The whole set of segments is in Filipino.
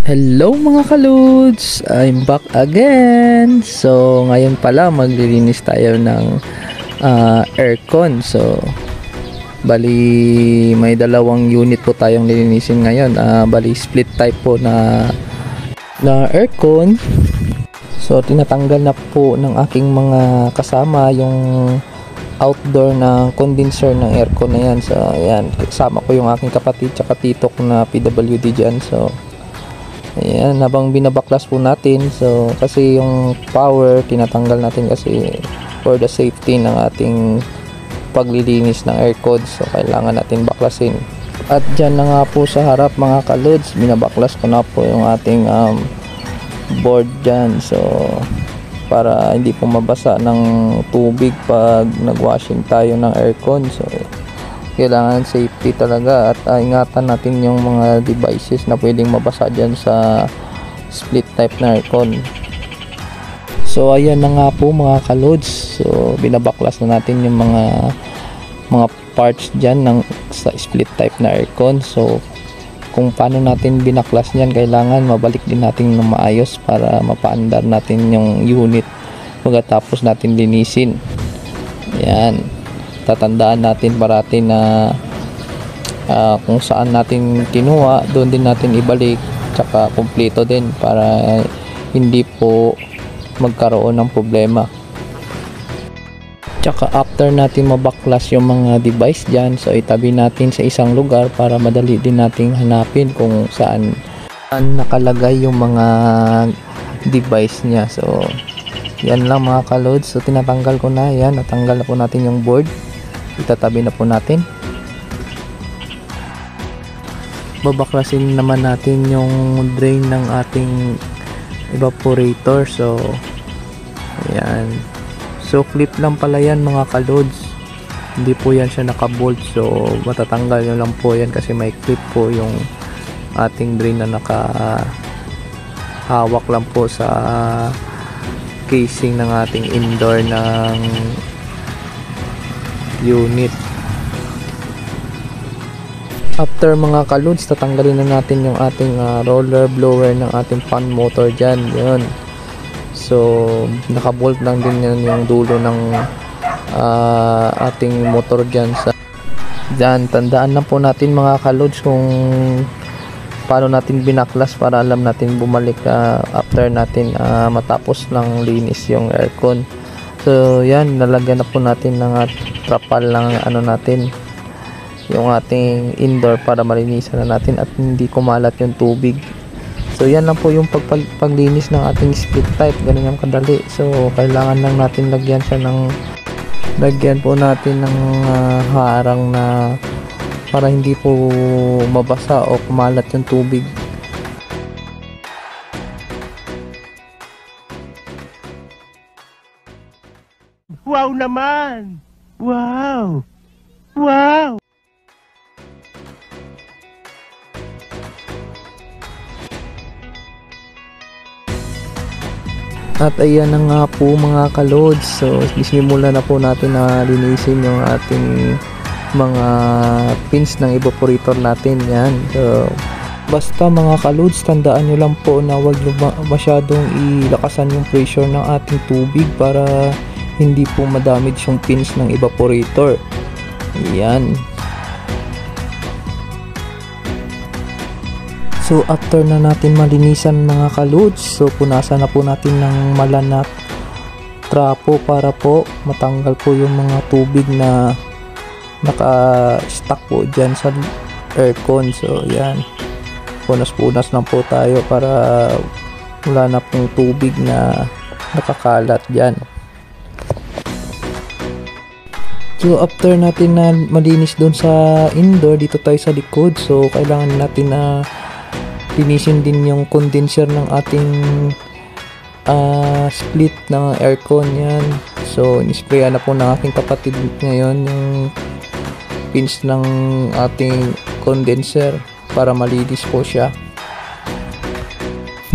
Hello mga kaludes! I'm back again! So, ngayon pala maglilinis tayo ng aircon. So, bali may dalawang unit po tayong lilinisin ngayon. Bali split type po na aircon. So, tinatanggal na po ng aking mga kasama yung outdoor na condenser ng aircon na yan. So, ayan. Kasama ko yung aking kapatid tsaka titok na PWD dyan. So, ayan, habang binabaklas po natin, so kasi yung power tinatanggal natin kasi for the safety ng ating paglilinis ng aircon, so kailangan natin baklasin. At dyan na nga po sa harap mga kaludes, binabaklas ko na po yung ating board dyan, so para hindi po mabasa ng tubig pag nagwashing tayo ng aircon. So kailangan safety talaga at ingatan natin yung mga devices na pwedeng mabasa dyan sa split type na aircon. So ayan na nga po mga kalods, so binabaklas na natin yung mga parts dyan sa split type na aircon. So kung paano natin binaklas yan, kailangan mabalik din natin ng maayos para mapaandar natin yung unit pagkatapos natin linisin. Ayan, tatandaan natin parati na kung saan natin kinuha, doon din natin ibalik, tsaka kumpleto din para hindi po magkaroon ng problema. Tsaka after natin mabaklas yung mga device dyan, so itabi natin sa isang lugar para madali din nating hanapin kung saan nakalagay yung mga device nya. So yan lang mga kalods. So tinatanggal ko na yan, natanggal na po natin yung board, itatabi na po natin. Babaklasin naman natin yung drain ng ating evaporator. So ayan, so clip lang pala yan mga kalods, hindi po yan siya nakabolt. So matatanggal nyo lang po yan kasi may clip po yung ating drain na nakahawak lang po sa casing ng ating indoor ng unit. After mga kalods, tatanggalin na natin yung ating roller blower ng ating fan motor dyan. Yun, so nakabolt lang din yan yung dulo ng ating motor dyan sa dyan. Tandaan lang po natin mga kalods kung paano natin binaklas para alam natin bumalik after natin matapos ng linis yung aircon. So yan, nalagyan na po natin ng trapal ng natin yung ating indoor para malinisan na natin at hindi kumalat yung tubig. So yan lang po yung paglinis ng ating split type, ganun yung kadali. So kailangan lang natin lagyan po natin ng harang na para hindi po mabasa o kumalat yung tubig. Wow naman! Wow! Wow! At ayan na nga po mga kalods, so sisimula na po natin na linisin yung ating mga pins ng evaporator natin. Yan, so basta mga kalods, tandaan nyo lang po na huwag masyadong ilakasan yung pressure ng ating tubig para hindi po madamage yung pins ng evaporator. Yan. So after na natin malinisan mga kalods, so punasan na po natin ng malan na trapo para po matanggal po yung mga tubig na naka-stuck po dyan sa aircon. So yan, punas-punas lang po tayo para wala na pong tubig na nakakalat dyan. So after natin na malinis doon sa indoor, dito tayo sa likod. So kailangan natin na linisin din yung condenser ng ating split ng aircon. Yan, so inisprayan na po ng aking kapatid ngayon yung pins ng ating condenser para malinis po siya.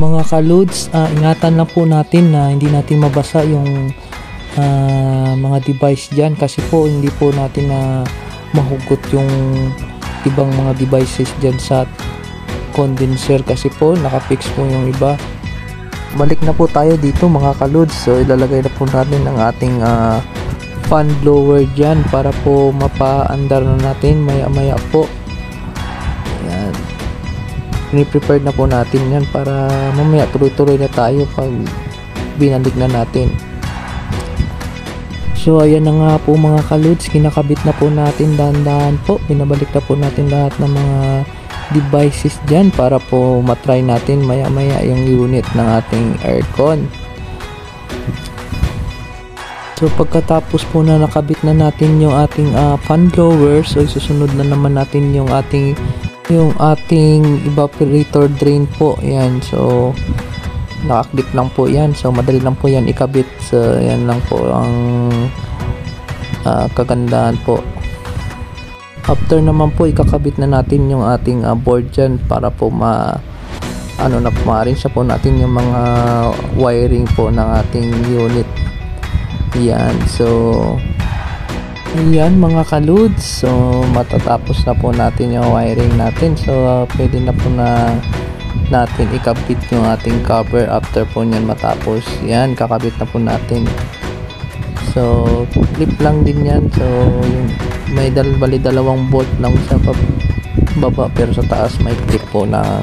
Mga kalods, ingatan lang po natin na hindi natin mabasa yung mga device dyan kasi po hindi po natin na mahugot yung ibang mga devices dyan sa condenser kasi po nakafix po yung iba. Balik na po tayo dito mga kalods. So ilalagay na po natin ang ating fan blower dyan para po mapa-andar na natin maya maya po. Ayan, pre-prepared na po natin yan para mamaya tuloy-tuloy na tayo pag binalik na natin. So ayan na nga po mga kalods, kinakabit na po natin dahan-dahan po, binabalik na po natin lahat ng mga devices dyan para po matry natin maya maya yung unit ng ating aircon. So pagkatapos po na nakabit na natin yung ating fan blower, so susunod na naman natin yung ating evaporator drain po. Yan, so nakaklik lang po yan, so madali lang po yan ikabit. So yan lang po ang kagandahan po. After naman po ikakabit na natin yung ating board dyan para po ma-arrange po natin yung mga wiring po ng ating unit. Yan, so yan mga kalods, so matatapos na po natin yung wiring natin. So pwede na po na natin ikabit yung ating cover after po nyan matapos. Yan, kakabit na po natin. So clip lang din yan. So may dalawang bolt lang sa baba, pero sa taas may clip po na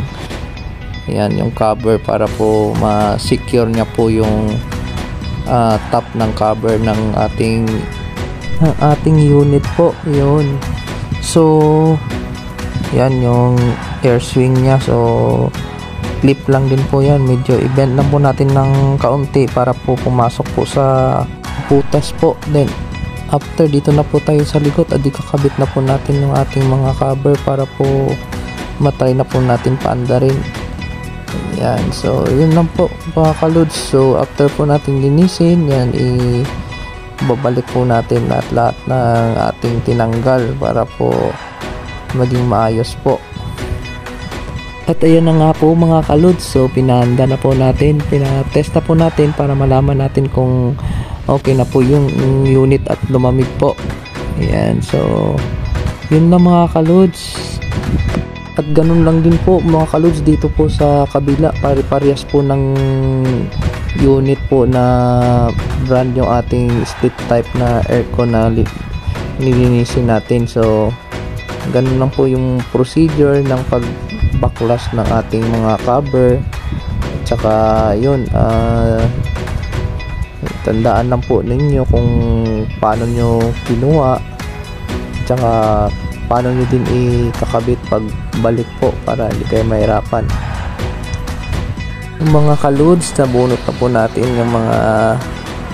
yan yung cover para po ma-secure nya po yung top ng cover ng ating unit po. Yun, so yan yung air swing nya. So clip lang din po yan, medyo i-bend lang po natin ng kaunti para po pumasok po sa butas po. Then after dito na po tayo sa likod at kakabit na po natin yung ating mga cover para po matry na po natin paandarin. Yan, so yun lang po mga kalods. So after po natin linisin yan, babalik po natin lahat ng ating tinanggal para po maging maayos po. At ayan na nga po mga kalods, so pinahanda na po natin, pinatest na po natin para malaman natin kung okay na po yung unit at lumamig po. Ayan, so yun na mga kalods. At ganun lang din po mga kalods dito po sa kabila, pare-parehas po ng unit po na brand yung ating split type na aircon na nilinisin natin. So ganun lang po yung procedure ng pagbaklas ng ating mga cover. At saka yun, tandaan lang po ninyo kung paano nyo kinuha, at saka paano nyo din ikakabit pag balik po para hindi kayo mahirapan. Yung mga kalods, nabunot na po natin yung mga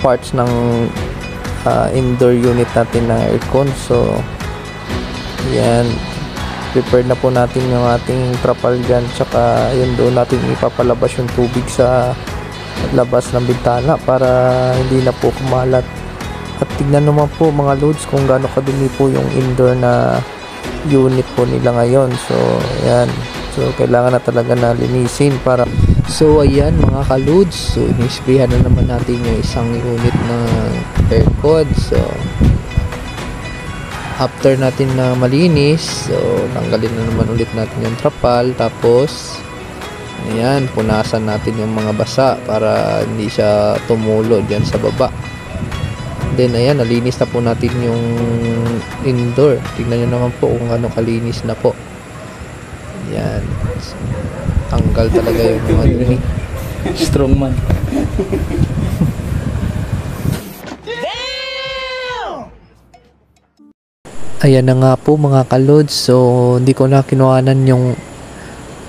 parts ng indoor unit natin ng aircon. So yan, prepared na po natin yung ating trapal dyan, tsaka yun doon natin ipapalabas yung tubig sa labas ng bintana para hindi na po kumalat. At tignan naman po mga loads kung gaano kadumi po yung indoor na unit po nila ngayon. So yan, so kailangan na talaga na linisin para. So ayan mga kalods, so inisprayan na naman natin yung isang unit na aircon. So after natin na malinis, so tanggalin na naman ulit natin yung trapal, tapos ayan, punasan natin yung mga basa para hindi siya tumulo dyan sa baba. Then ayan, nalinis na po natin yung indoor. Tignan nyo naman po kung ano kalinis na po. Ayan, so, tanggal talaga yung mga dumi. Strong man. Ayan na nga po mga kalods, so hindi ko na kinuhanan yung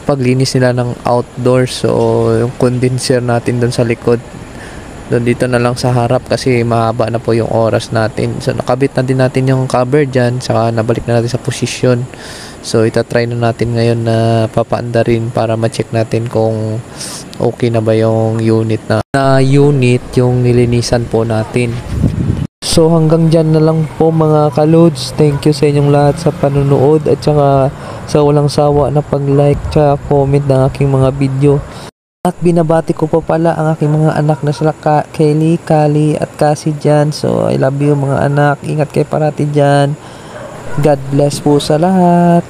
paglinis nila ng outdoor. So yung condenser natin doon sa likod, doon dito na lang sa harap kasi mahaba na po yung oras natin. So nakabit na din natin yung cover dyan, saka nabalik na natin sa posisyon. So itatry na natin ngayon na papaanda rin para ma-check natin kung okay na ba yung unit yung nilinisan po natin. So hanggang dyan na lang po mga kalods. Thank you sa inyong lahat sa panunood at saka sa walang sawa na pag-like at comment ng aking mga video. At binabati ko pa pala ang aking mga anak na sila Kelly, Kali at Cassie dyan. So I love you mga anak. Ingat kayo parati dyan. God bless po sa lahat.